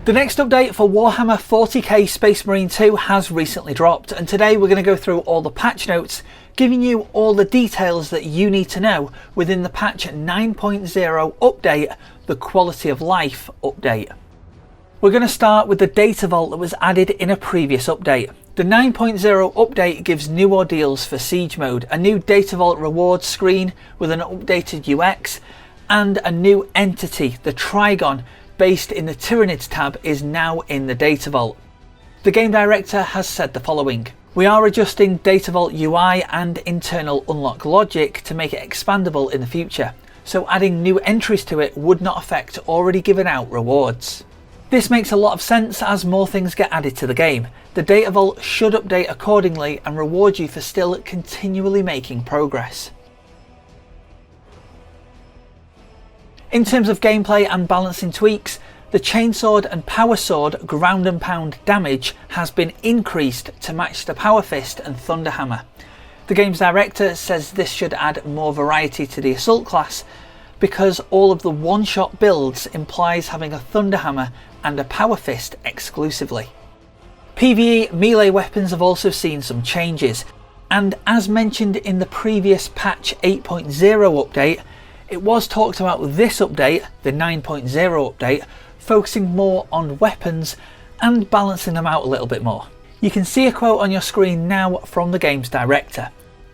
The next update for Warhammer 40K Space Marine 2 has recently dropped, and today we're going to go through all the patch notes, giving you all the details that you need to know within the patch 9.0 update, the Quality of Life update. We're going to start with the data vault that was added in a previous update. The 9.0 update gives new ordeals for Siege mode, a new data vault rewards screen with an updated UX, and a new entity, the Trigon, based in the Tyranids tab, is now in the data vault. The game director has said the following: "We are adjusting data vault UI and internal unlock logic to make it expandable in the future, so adding new entries to it would not affect already given out rewards." This makes a lot of sense as more things get added to the game. The data vault should update accordingly and reward you for still continually making progress. In terms of gameplay and balancing tweaks, the Chainsword and Power Sword ground and pound damage has been increased to match the Power Fist and Thunderhammer. The game's director says this should add more variety to the Assault class, because all of the one-shot builds implies having a Thunderhammer and a Power Fist exclusively. PvE melee weapons have also seen some changes, and as mentioned in the previous patch 8.0 update, it was talked about with this update, the 9.0 update, focusing more on weapons and balancing them out a little bit more. You can see a quote on your screen now from the game's director.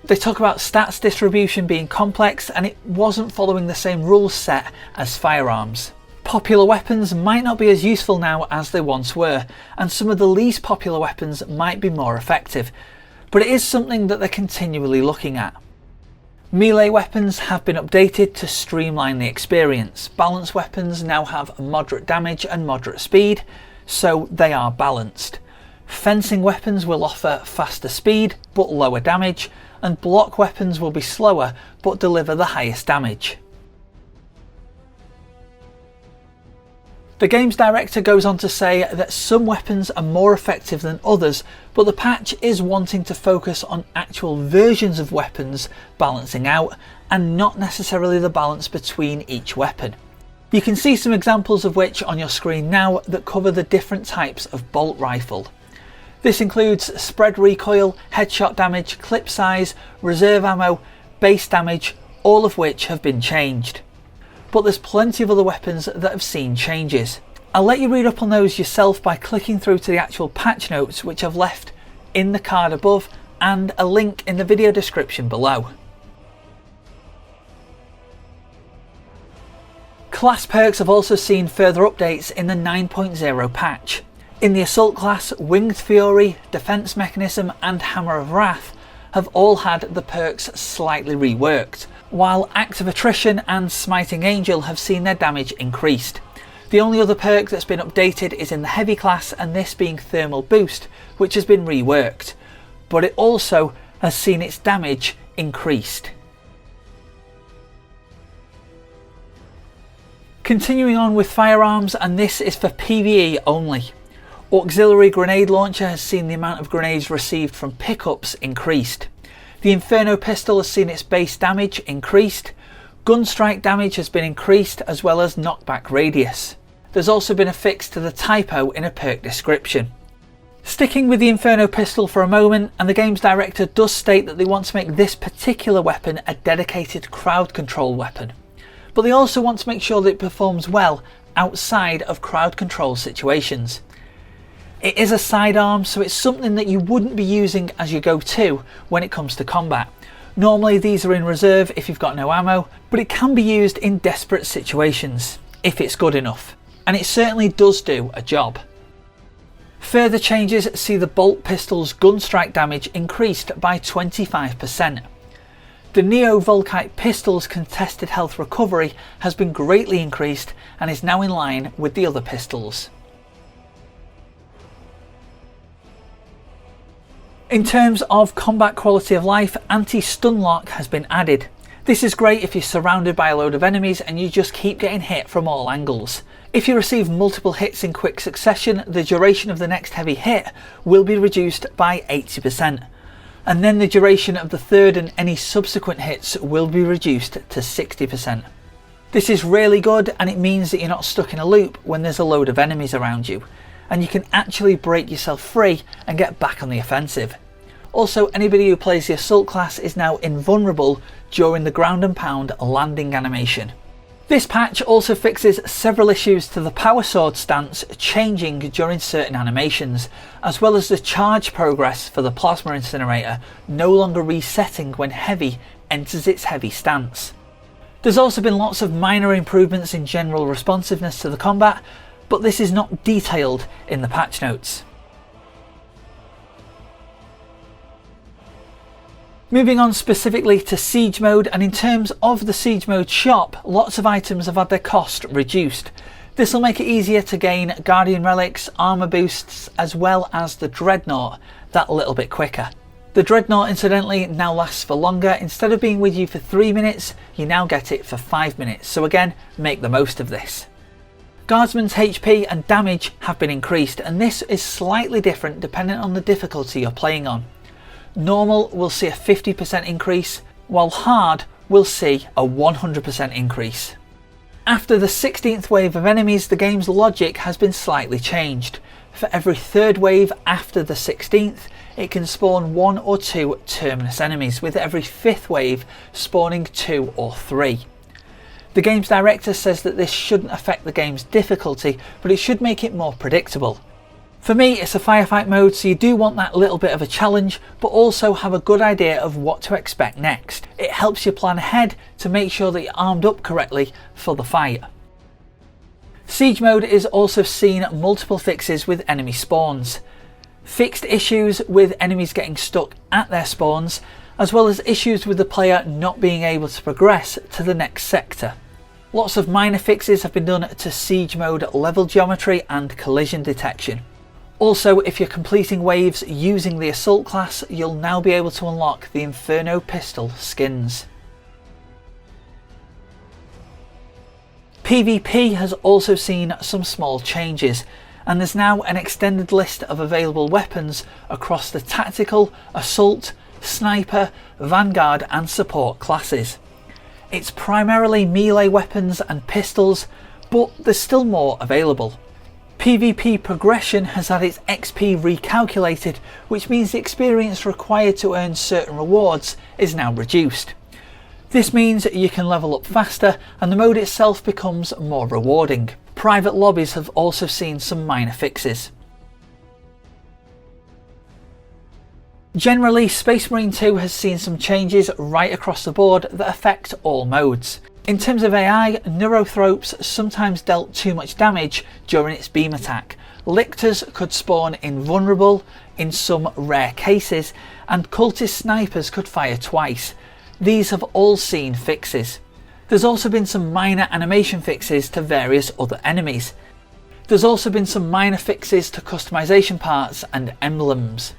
They talk about stats distribution being complex and it wasn't following the same rules set as Firearms. Popular weapons might not be as useful now as they once were, and some of the least popular weapons might be more effective, but it is something that they're continually looking at. Melee weapons have been updated to streamline the experience. Balanced weapons now have moderate damage and moderate speed, so they are balanced. Fencing weapons will offer faster speed but lower damage, and block weapons will be slower but deliver the highest damage. The game's director goes on to say that some weapons are more effective than others, but the patch is wanting to focus on actual versions of weapons balancing out, and not necessarily the balance between each weapon. You can see some examples of which on your screen now that cover the different types of bolt rifle. This includes spread recoil, headshot damage, clip size, reserve ammo, base damage, all of which have been changed. But there's plenty of other weapons that have seen changes. I'll let you read up on those yourself by clicking through to the actual patch notes, which I've left in the card above and a link in the video description below. Class perks have also seen further updates in the 9.0 patch. In the Assault class, Winged Fury, Defense Mechanism and Hammer of Wrath have all had the perks slightly reworked, while Active Attrition and Smiting Angel have seen their damage increased. The only other perk that's been updated is in the Heavy class, and this being Thermal Boost, which has been reworked, but it also has seen its damage increased. Continuing on with Firearms, and this is for PvE only. Auxiliary Grenade Launcher has seen the amount of grenades received from pickups increased. The Inferno Pistol has seen its base damage increased. Gun strike damage has been increased, as well as knockback radius. There's also been a fix to the typo in a perk description. Sticking with the Inferno Pistol for a moment, and the game's director does state that they want to make this particular weapon a dedicated crowd control weapon. But they also want to make sure that it performs well outside of crowd control situations. It is a sidearm, so it's something that you wouldn't be using as your go-to when it comes to combat. Normally these are in reserve if you've got no ammo, but it can be used in desperate situations, if it's good enough, and it certainly does do a job. Further changes see the Bolt Pistol's gun strike damage increased by 25%. The Neo Volkite Pistol's contested health recovery has been greatly increased and is now in line with the other pistols. In terms of combat quality of life, anti-stun lock has been added. This is great if you're surrounded by a load of enemies and you just keep getting hit from all angles. If you receive multiple hits in quick succession, the duration of the next heavy hit will be reduced by 80%. And then the duration of the third and any subsequent hits will be reduced to 60%. This is really good, and it means that you're not stuck in a loop when there's a load of enemies around you, and you can actually break yourself free and get back on the offensive. Also, anybody who plays the assault class is now invulnerable during the ground and pound landing animation. This patch also fixes several issues to the power sword stance changing during certain animations, as well as the charge progress for the plasma incinerator no longer resetting when heavy enters its heavy stance. There's also been lots of minor improvements in general responsiveness to the combat, but this is not detailed in the patch notes. Moving on specifically to Siege Mode, and in terms of the Siege Mode shop, lots of items have had their cost reduced. This will make it easier to gain Guardian Relics, armour boosts, as well as the Dreadnought that little bit quicker. The Dreadnought incidentally now lasts for longer. Instead of being with you for 3 minutes, you now get it for 5 minutes, so again, make the most of this. Guardsmen's HP and damage have been increased, and this is slightly different depending on the difficulty you're playing on. Normal will see a 50% increase, while hard will see a 100% increase. After the 16th wave of enemies, the game's logic has been slightly changed. For every third wave after the 16th, it can spawn 1 or 2 terminus enemies, with every 5th wave spawning 2 or 3. The game's director says that this shouldn't affect the game's difficulty, but it should make it more predictable. For me, it's a firefight mode, so you do want that little bit of a challenge, but also have a good idea of what to expect next. It helps you plan ahead to make sure that you're armed up correctly for the fight. Siege Mode is also seen multiple fixes with enemy spawns. Fixed issues with enemies getting stuck at their spawns, as well as issues with the player not being able to progress to the next sector. Lots of minor fixes have been done to Siege Mode level geometry and collision detection. Also, if you're completing waves using the Assault class, you'll now be able to unlock the Inferno pistol skins. PvP has also seen some small changes, and there's now an extended list of available weapons across the Tactical, Assault, Sniper, Vanguard and Support classes. It's primarily melee weapons and pistols, but there's still more available. PvP progression has had its XP recalculated, which means the experience required to earn certain rewards is now reduced. This means you can level up faster and the mode itself becomes more rewarding. Private lobbies have also seen some minor fixes. Generally, Space Marine 2 has seen some changes right across the board that affect all modes. In terms of AI, Neurothropes sometimes dealt too much damage during its beam attack. Lictors could spawn invulnerable in some rare cases, and cultist snipers could fire twice. These have all seen fixes. There's also been some minor animation fixes to various other enemies. There's also been some minor fixes to customization parts and emblems.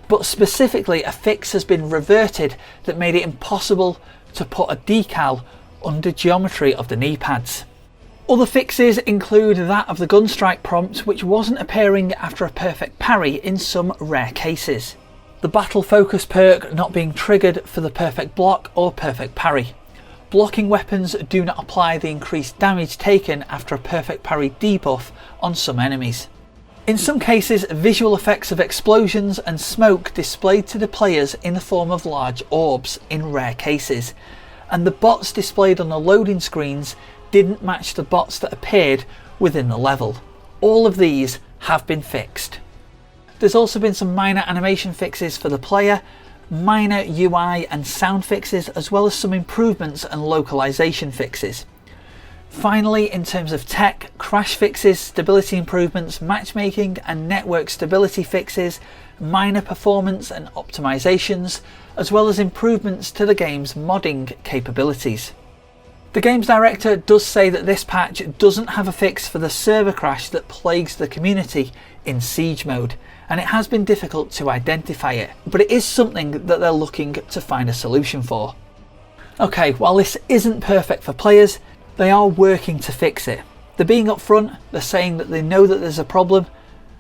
But specifically, a fix has been reverted that made it impossible to put a decal under geometry of the knee pads. Other fixes include that of the gunstrike prompt, which wasn't appearing after a perfect parry in some rare cases. The battle focus perk not being triggered for the perfect block or perfect parry. Blocking weapons do not apply the increased damage taken after a perfect parry debuff on some enemies. In some cases, visual effects of explosions and smoke displayed to the players in the form of large orbs in rare cases, and the bots displayed on the loading screens didn't match the bots that appeared within the level. All of these have been fixed. There's also been some minor animation fixes for the player, minor UI and sound fixes, as well as some improvements and localization fixes. Finally, in terms of tech, crash fixes, stability improvements, matchmaking and network stability fixes, minor performance and optimizations, as well as improvements to the game's modding capabilities. The game's director does say that this patch doesn't have a fix for the server crash that plagues the community in Siege Mode, and it has been difficult to identify it, but it is something that they're looking to find a solution for. Okay, while this isn't perfect for players, they are working to fix it. They're being upfront, they're saying that they know that there's a problem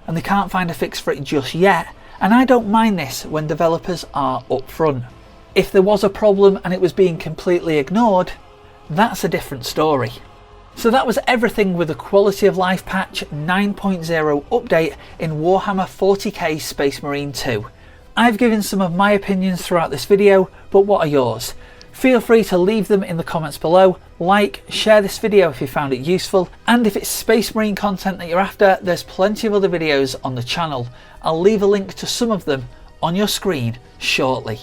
and they can't find a fix for it just yet, and I don't mind this when developers are upfront. If there was a problem and it was being completely ignored, that's a different story. So that was everything with the Quality of Life patch 9.0 update in Warhammer 40K Space Marine 2. I've given some of my opinions throughout this video, but what are yours? Feel free to leave them in the comments below, like, share this video if you found it useful, and if it's Space Marine content that you're after, there's plenty of other videos on the channel. I'll leave a link to some of them on your screen shortly.